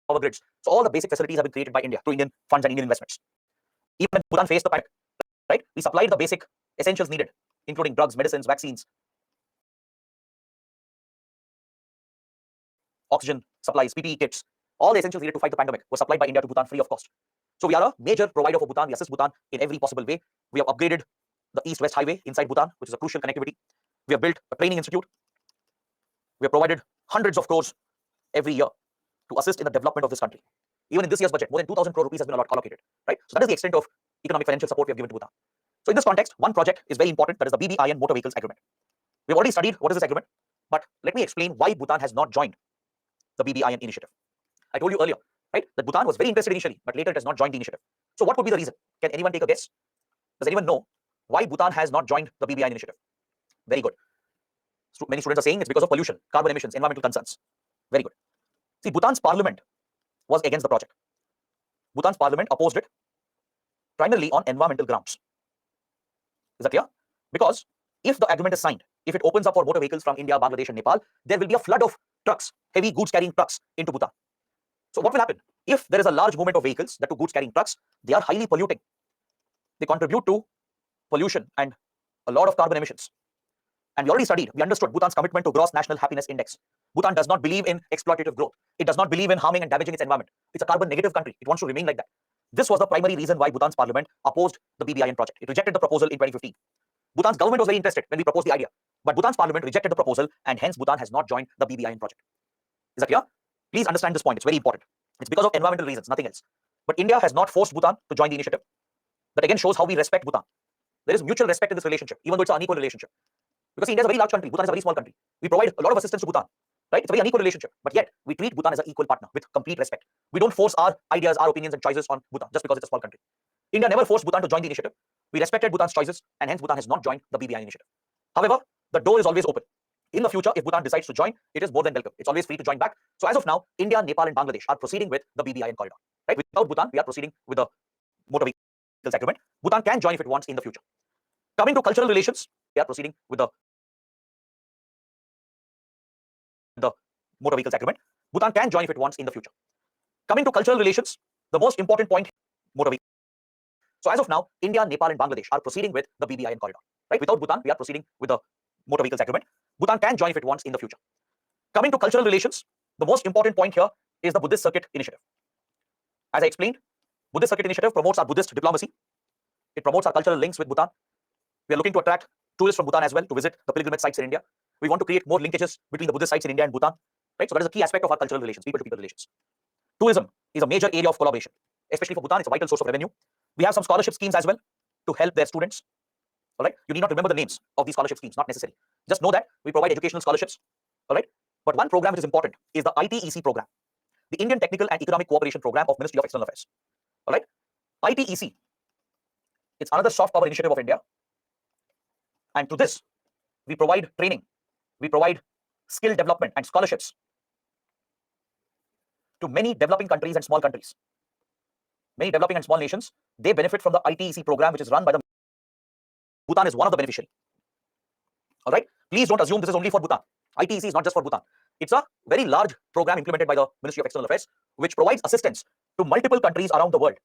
power grids. So all the basic facilities have been created by India through Indian funds and Indian investments. Even when Bhutan faced the pandemic, right, we supplied the basic essentials needed, including drugs, medicines, vaccines, oxygen supplies, PPE kits. All the essentials needed to fight the pandemic were supplied by India to Bhutan free of cost. So we are a major provider for Bhutan. We assist Bhutan in every possible way. We have upgraded the East-West highway inside Bhutan, which is a crucial connectivity. We have built a training institute. We have provided hundreds of crores every year to assist in the development of this country. Even in this year's budget, more than 2,000 crore rupees has been allocated, right? So that is the extent of economic financial support we have given to Bhutan. So in this context, one project is very important, that is the BBIN Motor Vehicles Agreement. We've already studied what is this agreement, but let me explain why Bhutan has not joined the BBIN initiative. I told you earlier, right, that Bhutan was very interested initially, but later it has not joined the initiative. So what could be the reason? Can anyone take a guess? Does anyone know why Bhutan has not joined the BBIN initiative? Very good. So many students are saying it's because of pollution, carbon emissions, environmental concerns. Very good. See, Bhutan's parliament was against the project. Bhutan's parliament opposed it primarily on environmental grounds. Is that clear? Because if the agreement is signed, if it opens up for motor vehicles from India, Bangladesh, and Nepal, there will be a flood of trucks, heavy goods carrying trucks into Bhutan. So what will happen? If there is a large movement of vehicles, that to goods carrying trucks, they are highly polluting. They contribute to pollution and a lot of carbon emissions. And we already studied, we understood Bhutan's commitment to Gross National Happiness Index. Bhutan does not believe in exploitative growth. It does not believe in harming and damaging its environment. It's a carbon negative country. It wants to remain like that. This was the primary reason why Bhutan's parliament opposed the BBIN project. It rejected the proposal in 2015. Bhutan's government was very interested when we proposed the idea, but Bhutan's parliament rejected the proposal, and hence Bhutan has not joined the BBIN project. Is that clear? Please understand this point. It's very important. It's because of environmental reasons, nothing else. But India has not forced Bhutan to join the initiative. That again shows how we respect Bhutan. There is mutual respect in this relationship, even though it's an unequal relationship. Because India is a very large country, Bhutan is a very small country. We provide a lot of assistance to Bhutan, right? It's a very unequal relationship, but yet we treat Bhutan as an equal partner with complete respect. We don't force our ideas, our opinions, and choices on Bhutan just because it's a small country. India never forced Bhutan to join the initiative. We respected Bhutan's choices, and hence Bhutan has not joined the BBIN initiative. However, the door is always open. In the future, if Bhutan decides to join, it is more than welcome. It's always free to join back. So as of now, India, Nepal, and Bangladesh are proceeding with the BBIN corridor, right? Without Bhutan, we are proceeding with the motor vehicles agreement. Bhutan can join if it wants in the future. Coming to cultural relations, we are proceeding with the motor vehicles agreement. Bhutan can join if it wants in the future. Coming to cultural relations, the most important point, motor vehicles. So as of now, India, Nepal, and Bangladesh are proceeding with the BBIN corridor, right? Without Bhutan, we are proceeding with the motor vehicles agreement. Bhutan can join if it wants in the future. Coming to cultural relations, the most important point here is the Buddhist Circuit Initiative. As I explained, Buddhist Circuit Initiative promotes our Buddhist diplomacy. It promotes our cultural links with Bhutan. We are looking to attract tourists from Bhutan as well to visit the pilgrimage sites in India. We want to create more linkages between the Buddhist sites in India and Bhutan, right? So that is a key aspect of our cultural relations, people-to-people relations. Tourism is a major area of collaboration, especially for Bhutan. It's a vital source of revenue. We have some scholarship schemes as well to help their students. All right, you need not remember the names of these scholarship schemes, not necessary. Just know that we provide educational scholarships. All right, but one program which is important is the ITEC program, the Indian Technical and Economic Cooperation Program of Ministry of External Affairs. All right, ITEC, it's another soft power initiative of India, and to this we provide training, we provide skill development and scholarships to many developing countries and small countries. Many developing and small nations, they benefit from the ITEC program, which is run by the Bhutan is one of the beneficiaries. All right, please don't assume this is only for Bhutan. ITEC is not just for Bhutan. It's a very large program implemented by the Ministry of External Affairs, which provides assistance to multiple countries around the world,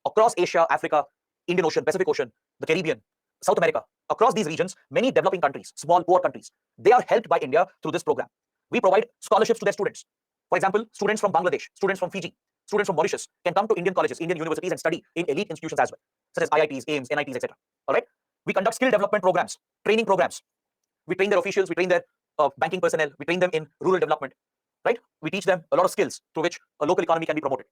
across Asia, Africa, Indian Ocean, Pacific Ocean, the Caribbean, South America. Across these regions, many developing countries, small, poor countries, they are helped by India through this program. We provide scholarships to their students. For example, students from Bangladesh, students from Fiji, students from Mauritius can come to Indian colleges, Indian universities, and study in elite institutions as well, such as IITs, AIIMS, NITs, etc. All right. We conduct skill development programs, training programs. We train their officials, we train their banking personnel, we train them in rural development, right? We teach them a lot of skills through which a local economy can be promoted.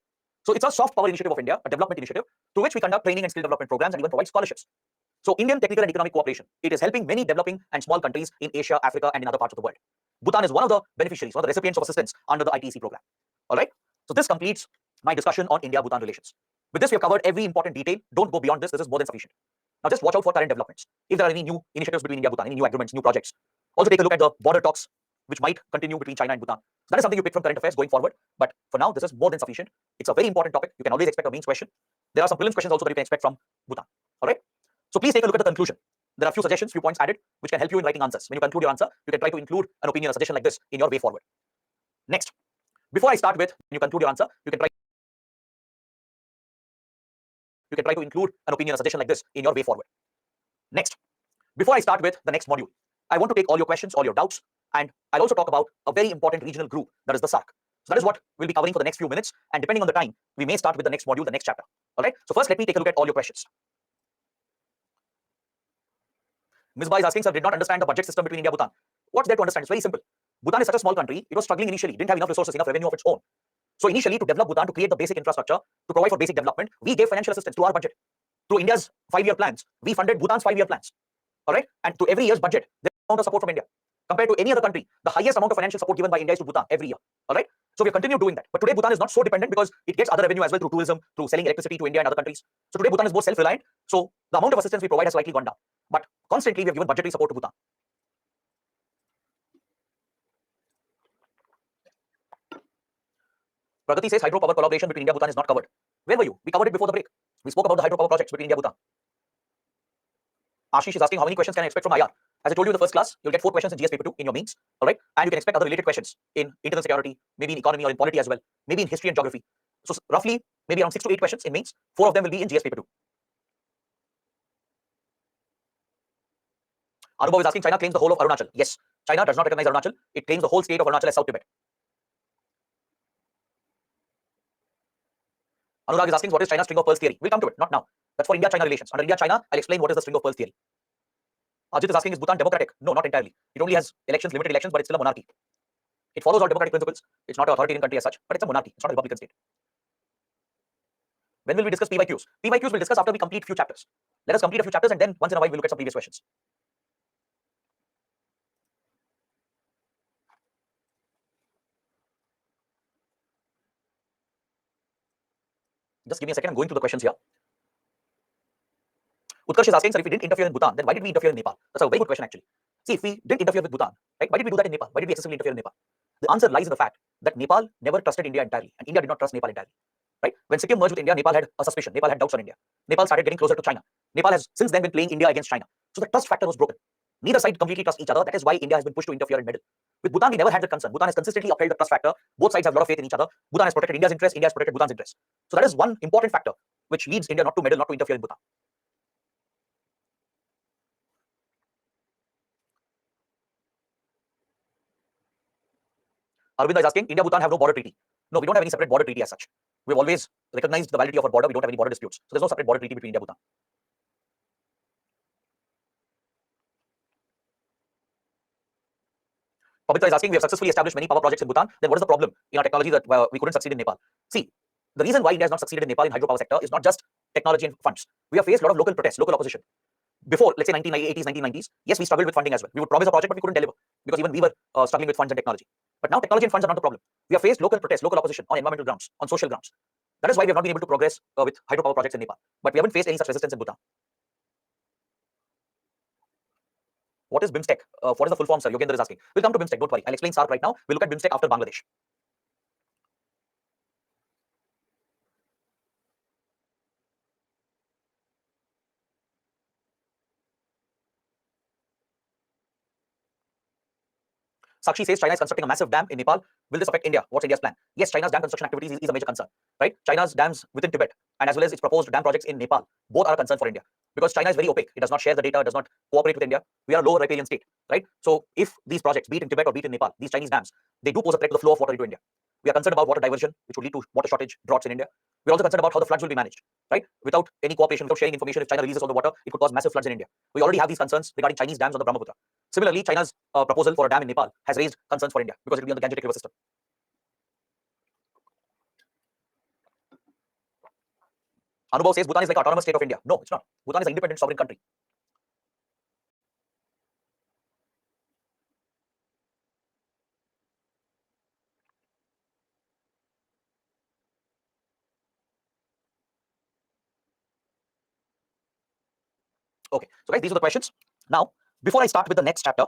So it's a soft power initiative of India, a development initiative, through which we conduct training and skill development programs and even provide scholarships. So Indian technical and economic cooperation, it is helping many developing and small countries in Asia, Africa, and in other parts of the world. Bhutan is one of the beneficiaries, one of the recipients of assistance under the ITEC program. All right. So this completes my discussion on India-Bhutan relations. With this, we have covered every important detail. Don't go beyond this. This is more than sufficient. Now just watch out for current developments. If there are any new initiatives between India and Bhutan, any new agreements, new projects, also take a look at the border talks which might continue between China and Bhutan. So that is something you pick from current affairs going forward. But for now, this is more than sufficient. It's a very important topic. You can always expect a mains question. There are some prelims questions also that you can expect from Bhutan. All right. So please take a look at the conclusion. There are a few suggestions, few points added, which can help you in writing answers. When you conclude your answer, you can try to include an opinion or suggestion like this in your way forward. Next, Before I start with, you conclude your answer, you can try to include an opinion, a suggestion like this in your way forward. Next, before I start with the next module, I want to take all your questions, all your doubts, and I'll also talk about a very important regional group, that is the SAARC. So that is what we'll be covering for the next few minutes, and depending on the time, we may start with the next module, the next chapter. All right. So first, let me take a look at all your questions. Ms. Ba is asking, sir, did not understand the budget system between India and Bhutan. What's there to understand? It's very simple. Bhutan is such a small country. It was struggling initially, didn't have enough resources, enough revenue of its own. So initially, to develop Bhutan, to create the basic infrastructure, to provide for basic development, we gave financial assistance to our budget. Through India's 5-year plans, we funded Bhutan's 5-year plans. All right. And to every year's budget, there's amount of support from India. Compared to any other country, the highest amount of financial support given by India is to Bhutan every year. All right. So we have continued doing that. But today, Bhutan is not so dependent because it gets other revenue as well through tourism, through selling electricity to India and other countries. So today, Bhutan is more self-reliant. So the amount of assistance we provide has slightly gone down. But constantly, we have given budgetary support to Bhutan. Pragati says hydropower collaboration between India and Bhutan is not covered. Where were you? We covered it before the break. We spoke about the hydropower projects between India and Bhutan. Ashish is asking how many questions can I expect from IR? As I told you in the first class, you'll get 4 questions in GS paper 2 in your mains. All right. And you can expect other related questions in internal security, maybe in economy or in polity as well, maybe in history and geography. So roughly, maybe around 6 to 8 questions in mains. 4 of them will be in GS paper 2. Anubhav is asking, China claims the whole of Arunachal. Yes, China does not recognize Arunachal. It claims the whole state of Arunachal as South Tibet. Anurag is asking, what is China's string of pearls theory? We'll come to it, not now. That's for India-China relations. Under India-China, I'll explain what is the string of pearls theory. Ajit is asking, is Bhutan democratic? No, not entirely. It only has elections, limited elections, but it's still a monarchy. It follows all democratic principles. It's not an authoritarian country as such, but it's a monarchy. It's not a republican state. When will we discuss PYQs? PYQs we'll discuss after we complete a few chapters. Let us complete a few chapters and then once in a while we'll look at some previous questions. Just give me a second. I'm going through the questions here. Utkarsh is asking, sir, if we didn't interfere in Bhutan, then why did we interfere in Nepal? That's a very good question, actually. See, if we didn't interfere with Bhutan, right, why did we do that in Nepal? Why did we excessively interfere in Nepal? The answer lies in the fact that Nepal never trusted India entirely, and India did not trust Nepal entirely. Right? When Sikkim merged with India, Nepal had a suspicion. Nepal had doubts on India. Nepal started getting closer to China. Nepal has since then been playing India against China. So the trust factor was broken. Neither side completely trust each other. That is why India has been pushed to interfere and meddle. With Bhutan, we never had that concern. Bhutan has consistently upheld the trust factor. Both sides have a lot of faith in each other. Bhutan has protected India's interest. India has protected Bhutan's interest. So that is one important factor which leads India not to meddle, not to interfere in Bhutan. Arvind is asking, India, Bhutan have no border treaty. No, we don't have any separate border treaty as such. We've always recognized the validity of our border. We don't have any border disputes. So there's no separate border treaty between India and Bhutan. Pavitra is asking, we have successfully established many power projects in Bhutan. Then what is the problem in our technology that we couldn't succeed in Nepal? See, the reason why India has not succeeded in Nepal in hydropower sector is not just technology and funds. We have faced a lot of local protests, local opposition. Before, let's say 1980s, 1990s, yes, we struggled with funding as well. We would promise a project, but we couldn't deliver because even we were struggling with funds and technology. But now technology and funds are not the problem. We have faced local protests, local opposition on environmental grounds, on social grounds. That is why we have not been able to progress with hydropower projects in Nepal. But we haven't faced any such resistance in Bhutan. What is BIMSTEC? What is the full form, sir? Yogender is asking. We'll come to BIMSTEC, don't worry. I'll explain SAARC right now. We'll look at BIMSTEC after Bangladesh. Sakshi says China is constructing a massive dam in Nepal. Will this affect India? What's India's plan? Yes, China's dam construction activities is a major concern, right? China's dams within Tibet and as well as its proposed dam projects in Nepal, both are a concern for India because China is very opaque. It does not share the data, it does not cooperate with India. We are a low riparian state, right? So if these projects, be it in Tibet or be it in Nepal, these Chinese dams, they do pose a threat to the flow of water into India. We are concerned about water diversion, which would lead to water shortage, droughts in India. We're also concerned about how the floods will be managed, right? Without any cooperation, without sharing information, if China releases all the water, it could cause massive floods in India. We already have these concerns regarding Chinese dams on the Brahmaputra. Similarly, China's proposal for a dam in Nepal has raised concerns for India because it will be on the Gangetic River system. Anubhav says Bhutan is like autonomous state of India. No, it's not. Bhutan is an independent sovereign country. Okay, so guys, these are the questions. Now, before I start with the next chapter,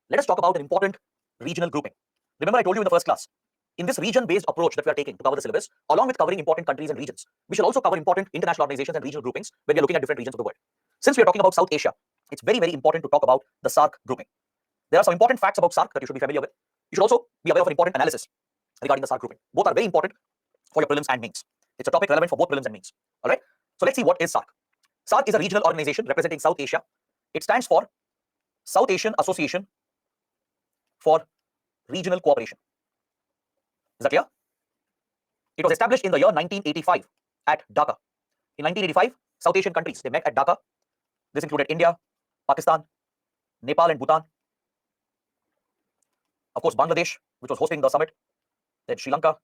let us talk about an important regional grouping. Remember, I told you in the first class, in this region-based approach that we are taking to cover the syllabus, along with covering important countries and regions, we shall also cover important international organizations and regional groupings when we are looking at different regions of the world. Since we are talking about South Asia, it's very, very important to talk about the SAARC grouping. There are some important facts about SAARC that you should be familiar with. You should also be aware of an important analysis. regarding the SARC grouping. Both are very important for your prelims and mains. It's a topic relevant for both prelims and mains. All right. So let's see what is SARC. SARC is a regional organization representing South Asia. It stands for South Asian Association for Regional Cooperation. Is that clear? It was established in the year 1985 at Dhaka. In 1985, South Asian countries, they met at Dhaka. This included India, Pakistan, Nepal and Bhutan. Of course, Bangladesh, which was hosting the summit. Then Sri Lanka.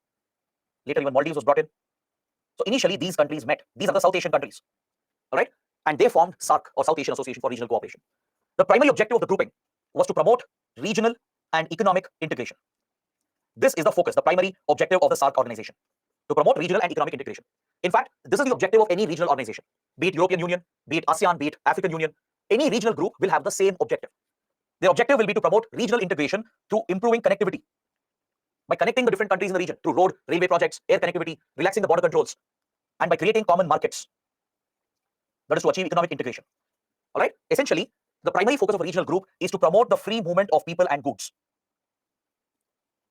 Later, even Maldives was brought in. So initially, these countries met. These are the South Asian countries. All right. And they formed SARC, or South Asian Association for Regional Cooperation. The primary objective of the grouping was to promote regional and economic integration. This is the focus, the primary objective of the SARC organization, to promote regional and economic integration. In fact, this is the objective of any regional organization, be it European Union, be it ASEAN, be it African Union. Any regional group will have the same objective. Their objective will be to promote regional integration through improving connectivity, by connecting the different countries in the region through road, railway projects, air connectivity, relaxing the border controls, and by creating common markets. That is to achieve economic integration. All right. Essentially, the primary focus of a regional group is to promote the free movement of people and goods.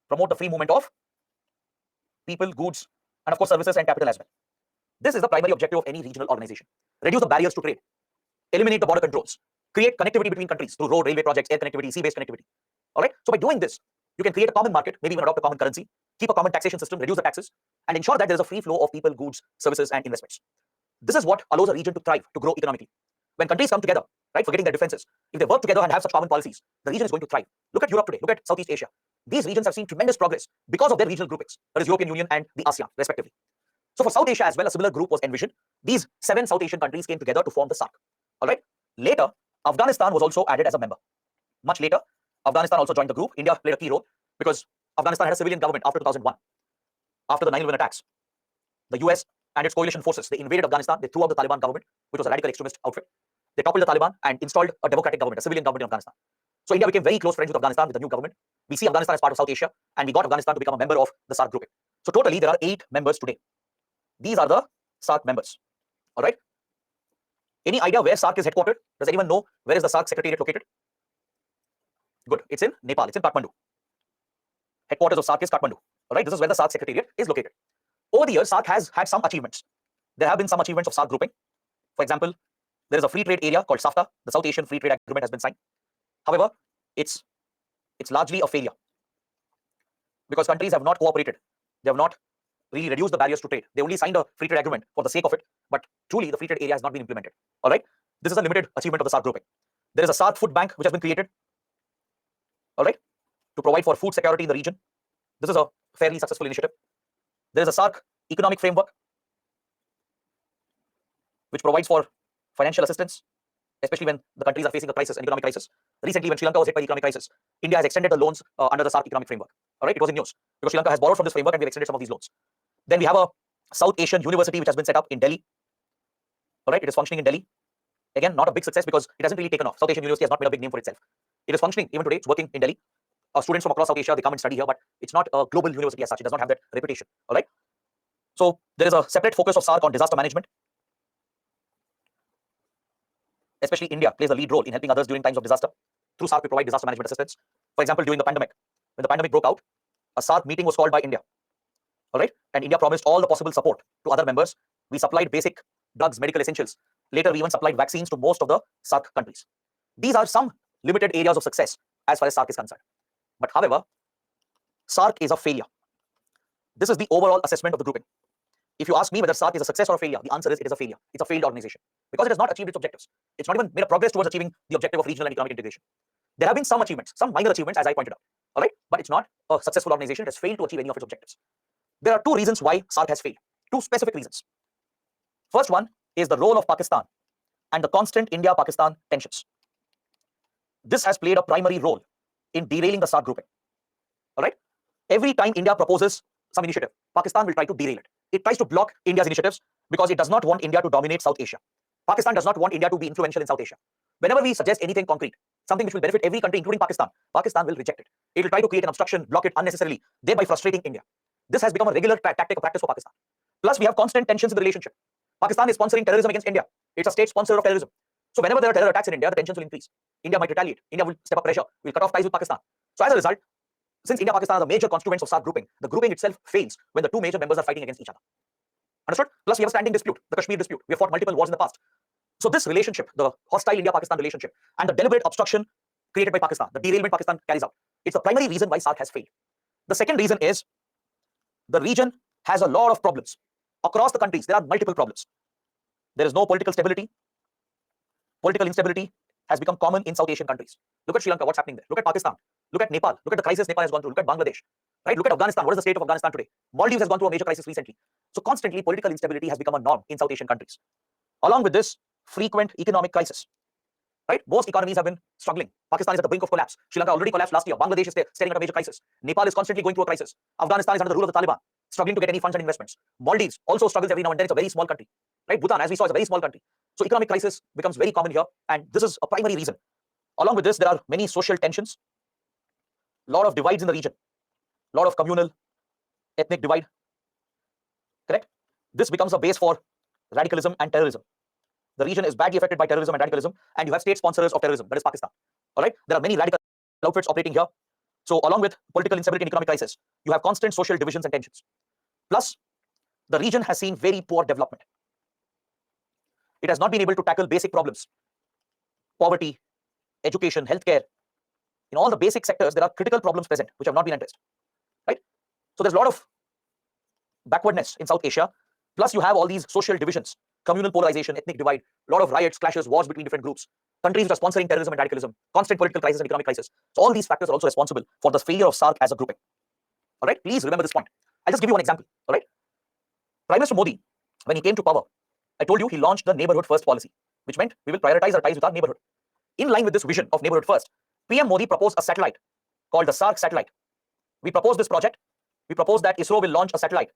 Promote the free movement of people, goods, and of course services and capital as well. This is the primary objective of any regional organization. Reduce the barriers to trade, eliminate the border controls, create connectivity between countries through road, railway projects, air connectivity, sea-based connectivity. All right. So by doing this, you can create a common market, maybe even adopt a common currency, keep a common taxation system, reduce the taxes, and ensure that there is a free flow of people, goods, services, and investments. This is what allows a region to thrive, to grow economically. When countries come together, right, forgetting their differences, if they work together and have such common policies, the region is going to thrive. Look at Europe today, look at Southeast Asia. These regions have seen tremendous progress because of their regional groupings, that is European Union and the ASEAN, respectively. So for South Asia as well, a similar group was envisioned. These 7 South Asian countries came together to form the SARC. All right. Later, Afghanistan was also added as a member. Much later, Afghanistan also joined the group. India played a key role because Afghanistan had a civilian government after 2001. After the 9/11 attacks, the US and its coalition forces, they invaded Afghanistan. They threw out the Taliban government, which was a radical extremist outfit. They toppled the Taliban and installed a democratic government, a civilian government in Afghanistan. So India became very close friends with Afghanistan, with the new government. We see Afghanistan as part of South Asia, and we got Afghanistan to become a member of the SARC grouping. So totally, there are 8 members today. These are the SARC members. All right. Any idea where SARC is headquartered? Does anyone know where is the SARC secretariat located? Good. It's in Nepal. It's in Kathmandu. Headquarters of SARC is Kathmandu. All right. This is where the SARC secretariat is located. Over the years, SARC has had some achievements. There have been some achievements of SARC grouping. For example, there is a free trade area called SAFTA. The South Asian Free Trade Agreement has been signed. However, it's largely a failure because countries have not cooperated. They have not really reduced the barriers to trade. They only signed a free trade agreement for the sake of it, but truly the free trade area has not been implemented. All right. This is a limited achievement of the SARC grouping. There is a SARC food bank which has been created. All right, to provide for food security in the region. This is a fairly successful initiative. There is a SARC economic framework which provides for financial assistance, especially when the countries are facing a crisis, an economic crisis. Recently, when Sri Lanka was hit by the economic crisis, India has extended the loans under the SARC economic framework. All right, it was in news because Sri Lanka has borrowed from this framework and we've extended some of these loans. Then we have a South Asian University which has been set up in Delhi. All right, it is functioning in Delhi. Again, not a big success because it hasn't really taken off. South Asian University has not made a big name for itself. It is functioning even today. It's working in Delhi. Students from across South Asia, they come and study here, but it's not a global university as such. It does not have that reputation. All right. So there is a separate focus of SARC on disaster management. Especially India plays a lead role in helping others during times of disaster. Through SARC, we provide disaster management assistance. For example, during the pandemic, when the pandemic broke out, a SARC meeting was called by India. All right. And India promised all the possible support to other members. We supplied basic drugs, medical essentials. Later, we even supplied vaccines to most of the SARC countries. These are some limited areas of success as far as SARC is concerned. But however, SARC is a failure. This is the overall assessment of the grouping. If you ask me whether SARC is a success or a failure, the answer is it is a failure. It's a failed organization because it has not achieved its objectives. It's not even made a progress towards achieving the objective of regional and economic integration. There have been some achievements, some minor achievements, as I pointed out. All right, but it's not a successful organization. It has failed to achieve any of its objectives. There are 2 reasons why SARC has failed. 2 specific reasons. First one is the role of Pakistan and the constant India-Pakistan tensions. This has played a primary role in derailing the SARC grouping. All right. Every time India proposes some initiative, Pakistan will try to derail it. It tries to block India's initiatives because it does not want India to dominate South Asia. Pakistan does not want India to be influential in South Asia. Whenever we suggest anything concrete, something which will benefit every country, including Pakistan, Pakistan will reject it. It will try to create an obstruction, block it unnecessarily, thereby frustrating India. This has become a regular tactic of practice for Pakistan. Plus, we have constant tensions in the relationship. Pakistan is sponsoring terrorism against India. It's a state sponsor of terrorism. So whenever there are terror attacks in India, the tensions will increase. India might retaliate. India will step up pressure. Will cut off ties with Pakistan. So as a result, Since India Pakistan are the major constituents of SARC grouping, the grouping itself fails when the two major members are fighting against each other. Understood? Plus, we have a standing dispute, the Kashmir dispute. We have fought multiple wars in the past. So this relationship, the hostile India-Pakistan relationship, and the deliberate obstruction created by Pakistan, the derailment Pakistan carries out, it's the primary reason why SARC has failed. The second reason is the region has a lot of problems. Across the countries, there are multiple problems. There is no political stability. Political instability has become common in South Asian countries. Look at Sri Lanka, what's happening there. Look at Pakistan. Look at Nepal. Look at the crisis Nepal has gone through. Look at Bangladesh. Right? Look at Afghanistan. What is the state of Afghanistan today? Maldives has gone through a major crisis recently. So constantly, political instability has become a norm in South Asian countries. Along with this, frequent economic crisis. Right? Most economies have been struggling. Pakistan is at the brink of collapse. Sri Lanka already collapsed last year. Bangladesh is staring at a major crisis. Nepal is constantly going through a crisis. Afghanistan is under the rule of the Taliban, struggling to get any funds and investments. Maldives also struggles every now and then. It's a very small country. Right? Bhutan, as we saw, is a very small country. So economic crisis becomes very common here, and this is a primary reason. Along with this, there are many social tensions, a lot of divides in the region, a lot of communal, ethnic divide. Correct? This becomes a base for radicalism and terrorism. The region is badly affected by terrorism and radicalism, and you have state sponsors of terrorism, that is Pakistan. All right? There are many radical outfits operating here. So along with political instability and economic crisis, you have constant social divisions and tensions. Plus, the region has seen very poor development. It has not been able to tackle basic problems. Poverty, education, healthcare. In all the basic sectors, there are critical problems present, which have not been addressed. Right? So there's a lot of backwardness in South Asia. Plus, you have all these social divisions, communal polarization, ethnic divide, a lot of riots, clashes, wars between different groups, countries which are sponsoring terrorism and radicalism, constant political crisis and economic crisis. So all these factors are also responsible for the failure of SARC as a grouping. All right, please remember this point. I'll just give you one example. All right, Prime Minister Modi, when he came to power, I told you he launched the neighborhood first policy, which meant we will prioritize our ties with our neighborhood. In line with this vision of neighborhood first, PM Modi proposed a satellite called the SARC satellite. We proposed this project. We proposed that ISRO will launch a satellite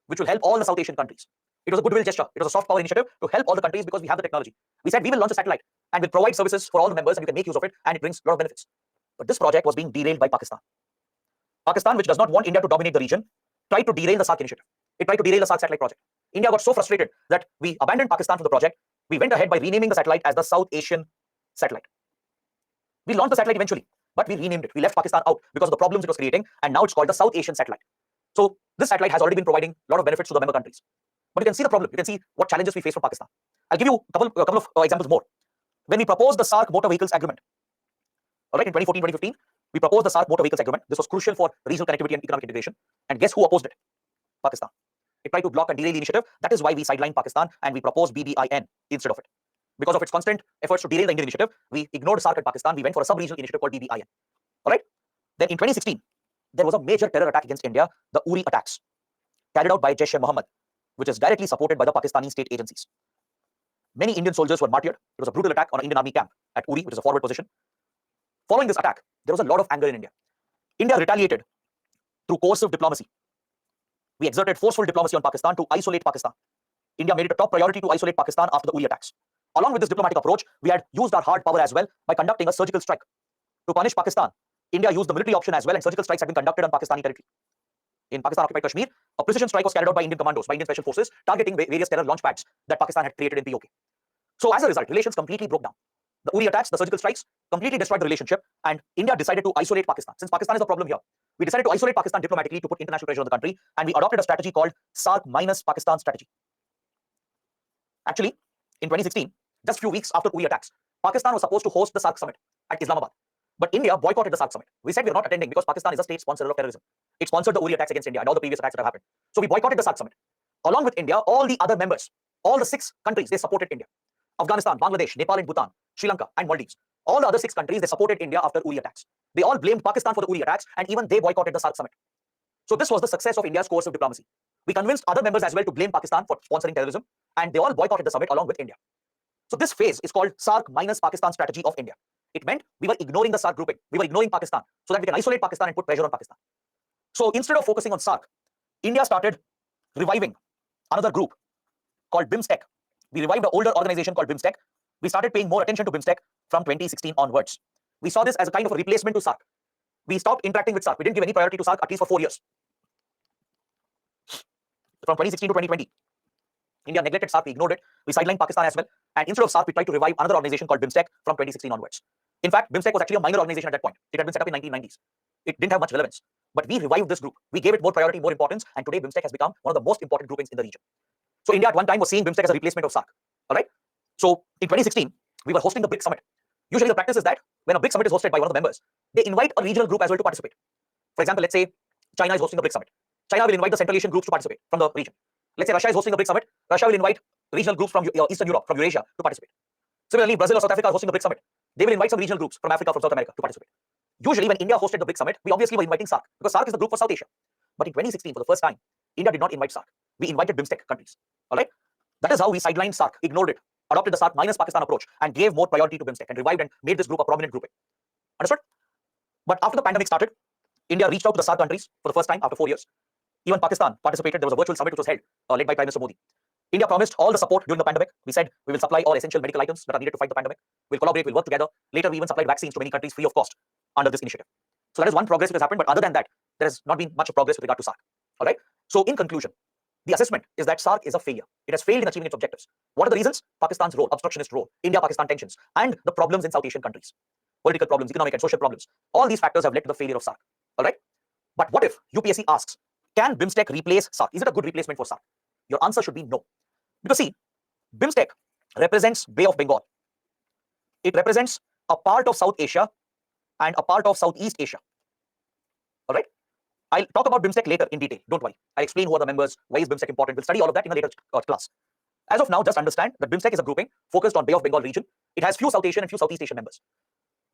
which will help all the South Asian countries. It was a goodwill gesture. It was a soft power initiative to help all the countries because we have the technology. We said we will launch a satellite and will provide services for all the members and you can make use of it and it brings a lot of benefits. But this project was being derailed by Pakistan. Pakistan, which does not want India to dominate the region, tried to derail the SARC initiative. It tried to derail the SARC satellite project. India got so frustrated that we abandoned Pakistan from the project. We went ahead by renaming the satellite as the South Asian satellite. We launched the satellite eventually, but we renamed it. We left Pakistan out because of the problems it was creating, and now it's called the South Asian satellite. So this satellite has already been providing a lot of benefits to the member countries. But you can see the problem. You can see what challenges we face from Pakistan. I'll give you a couple of examples more. When we proposed the SARC Motor Vehicles Agreement, all right, in 2014-2015, we proposed the SARC Motor Vehicles Agreement. This was crucial for regional connectivity and economic integration. And guess who opposed it? Pakistan. It tried to block and derail the initiative. That is why we sidelined Pakistan and we proposed BBIN instead of it. Because of its constant efforts to derail the Indian initiative, we ignored SARC and Pakistan. We went for a sub-regional initiative called BBIN. All right. Then in 2016, there was a major terror attack against India, the Uri attacks, carried out by Jaish-e-Mohammed, which is directly supported by the Pakistani state agencies. Many Indian soldiers were martyred. It was a brutal attack on an Indian army camp at Uri, which is a forward position. Following this attack, there was a lot of anger in India. India retaliated through coercive diplomacy. We exerted forceful diplomacy on Pakistan to isolate Pakistan. India made it a top priority to isolate Pakistan after the Uri attacks. Along with this diplomatic approach, we had used our hard power as well by conducting a surgical strike. To punish Pakistan, India used the military option as well, and surgical strikes have been conducted on Pakistani territory. In Pakistan-occupied Kashmir, a precision strike was carried out by Indian commandos, by Indian special forces, targeting various terror launch pads that Pakistan had created in POK. So as a result, relations completely broke down. The Uri attacks, the surgical strikes, completely destroyed the relationship, and India decided to isolate Pakistan. Since Pakistan is the problem here, we decided to isolate Pakistan diplomatically to put international pressure on the country, and we adopted a strategy called SARC minus Pakistan strategy. Actually, in 2016, just a few weeks after Uri attacks, Pakistan was supposed to host the SARC summit at Islamabad. But India boycotted the SARC summit. We said we are not attending because Pakistan is a state sponsor of terrorism. It sponsored the Uri attacks against India and all the previous attacks that have happened. So we boycotted the SARC summit. Along with India, all the other members, all the 6 countries, they supported India. Afghanistan, Bangladesh, Nepal and Bhutan, Sri Lanka and Maldives. All the other 6 countries, they supported India after Uri attacks. They all blamed Pakistan for the Uri attacks, and even they boycotted the SARC summit. So this was the success of India's coercive diplomacy. We convinced other members as well to blame Pakistan for sponsoring terrorism, and they all boycotted the summit along with India. So this phase is called SARC minus Pakistan strategy of India. It meant we were ignoring the SARC grouping. We were ignoring Pakistan so that we can isolate Pakistan and put pressure on Pakistan. So instead of focusing on SARC, India started reviving another group called BIMSTEC. We revived an older organization called BIMSTEC. We started paying more attention to BIMSTEC from 2016 onwards. We saw this as a kind of a replacement to SARC. We stopped interacting with SARC. We didn't give any priority to SARC at least for 4 years. From 2016 to 2020, India neglected SARC, we ignored it. We sidelined Pakistan as well. And instead of SARC, we tried to revive another organization called BIMSTEC from 2016 onwards. In fact, BIMSTEC was actually a minor organization at that point. It had been set up in 1990s. It didn't have much relevance. But we revived this group. We gave it more priority, more importance, and today BIMSTEC has become one of the most important groupings in the region. So India at one time was seeing BIMSTEC as a replacement of SAARC. All right. So in 2016, we were hosting the BRICS summit. Usually the practice is that when a BRICS summit is hosted by one of the members, they invite a regional group as well to participate. For example, let's say China is hosting the BRICS summit. China will invite the Central Asian groups to participate from the region. Let's say Russia is hosting the BRICS summit. Russia will invite regional groups from Eastern Europe, from Eurasia to participate. Similarly, Brazil or South Africa are hosting the BRICS summit. They will invite some regional groups from Africa, from South America to participate. Usually when India hosted the BRICS summit, we obviously were inviting SAARC because SAARC is the group for South Asia. But in 2016, for the first time, India did not invite SAARC. We invited BIMSTEC countries. All right. That is how we sidelined SAARC, ignored it, adopted the SAARC minus Pakistan approach, and gave more priority to BIMSTEC and revived and made this group a prominent grouping. Understood? But after the pandemic started, India reached out to the SAARC countries for the first time after 4 years. Even Pakistan participated. There was a virtual summit which was held, led by Prime Minister Modi. India promised all the support during the pandemic. We said we will supply all essential medical items that are needed to fight the pandemic. We'll collaborate, we'll work together. Later, we even supplied vaccines to many countries free of cost under this initiative. So that is one progress which has happened. But other than that, there has not been much progress with regard to SAARC. All right. So in conclusion, the assessment is that SAARC is a failure. It has failed in achieving its objectives. What are the reasons? Pakistan's role, obstructionist role, India-Pakistan tensions, and the problems in South Asian countries. Political problems, economic and social problems. All these factors have led to the failure of SAARC. All right. But what if UPSC asks, can BIMSTEC replace SAARC? Is it a good replacement for SAARC? Your answer should be no. Because see, BIMSTEC represents Bay of Bengal. It represents a part of South Asia and a part of Southeast Asia. All right. I'll talk about BIMSTEC later in detail. Don't worry. I'll explain who are the members, why is BIMSTEC important. We'll study all of that in a later class. As of now, just understand that BIMSTEC is a grouping focused on Bay of Bengal region. It has few South Asian and few Southeast Asian members.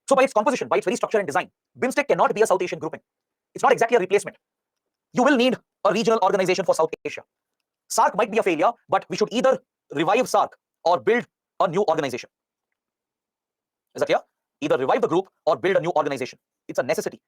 So by its composition, by its very structure and design, BIMSTEC cannot be a South Asian grouping. It's not exactly a replacement. You will need a regional organization for South Asia. SAARC might be a failure, but we should either revive SAARC or build a new organization. Is that clear? Either revive the group or build a new organization. It's a necessity.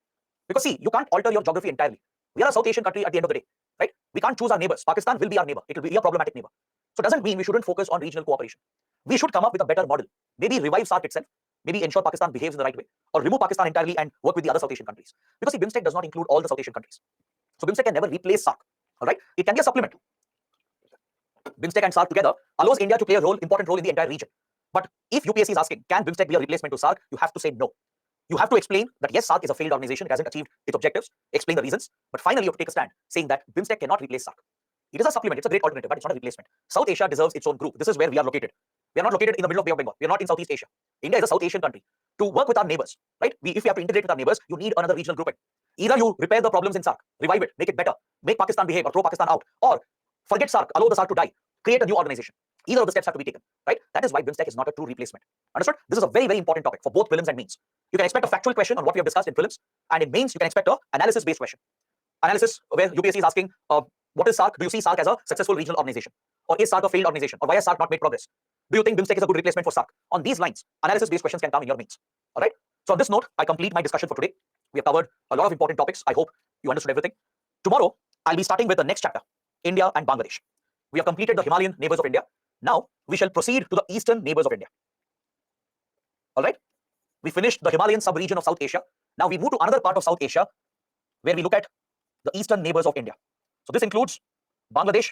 Because see, you can't alter your geography entirely. We are a South Asian country at the end of the day, right? We can't choose our neighbors. Pakistan will be our neighbor. It will be a problematic neighbor. So it doesn't mean we shouldn't focus on regional cooperation. We should come up with a better model. Maybe revive SAARC itself. Maybe ensure Pakistan behaves in the right way. Or remove Pakistan entirely and work with the other South Asian countries. Because see, BIMSTEC does not include all the South Asian countries. So BIMSTEC can never replace SAARC. All right? It can be a supplement. BIMSTEC and SAARC together allows India to play a important role in the entire region. But if UPSC is asking, can BIMSTEC be a replacement to SAARC? You have to say no. You have to explain that yes, SAARC is a failed organization. It hasn't achieved its objectives. Explain the reasons. But finally, you have to take a stand saying that BIMSTEC cannot replace SAARC. It is a supplement. It's a great alternative, but it's not a replacement. South Asia deserves its own group. This is where we are located. We are not located in the middle of Bay of Bengal. We are not in Southeast Asia. India is a South Asian country. To work with our neighbors, right? If we have to integrate with our neighbors, you need another regional grouping. Either you repair the problems in SAARC, revive it, make it better, make Pakistan behave or throw Pakistan out, or forget SAARC, allow the SAARC to die, create a new organization. Either of the steps have to be taken, right? That is why BIMSTEC is not a true replacement. Understood? This is a very, very important topic for both prelims and mains. You can expect a factual question on what we have discussed in prelims, and in mains, you can expect an analysis-based question. Analysis where UPSC is asking, what is SAARC? Do you see SAARC as a successful regional organization? Or is SAARC a failed organization? Or why has SAARC not made progress? Do you think BIMSTEC is a good replacement for SAARC? On these lines, analysis-based questions can come in your mains. All right? So on this note, I complete my discussion for today. We have covered a lot of important topics. I hope you understood everything. Tomorrow, I'll be starting with the next chapter, India and Bangladesh. We have completed the Himalayan neighbors of India. Now, we shall proceed to the eastern neighbors of India. All right? We finished the Himalayan sub-region of South Asia. Now we move to another part of South Asia where we look at the eastern neighbors of India. So this includes Bangladesh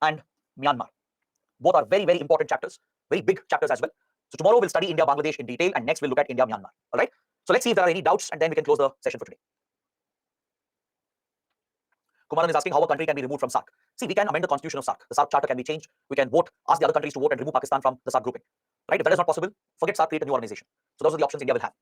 and Myanmar. Both are very, very important chapters, very big chapters as well. So tomorrow we'll study India, Bangladesh in detail, and next we'll look at India, Myanmar. All right? So let's see if there are any doubts, and then we can close the session for today. Kumaran is asking how a country can be removed from SAARC. See, we can amend the constitution of SAARC. The SAARC charter can be changed. We can vote, ask the other countries to vote and remove Pakistan from the SAARC grouping. Right? If that is not possible, forget SAARC, create a new organization. So those are the options India will have.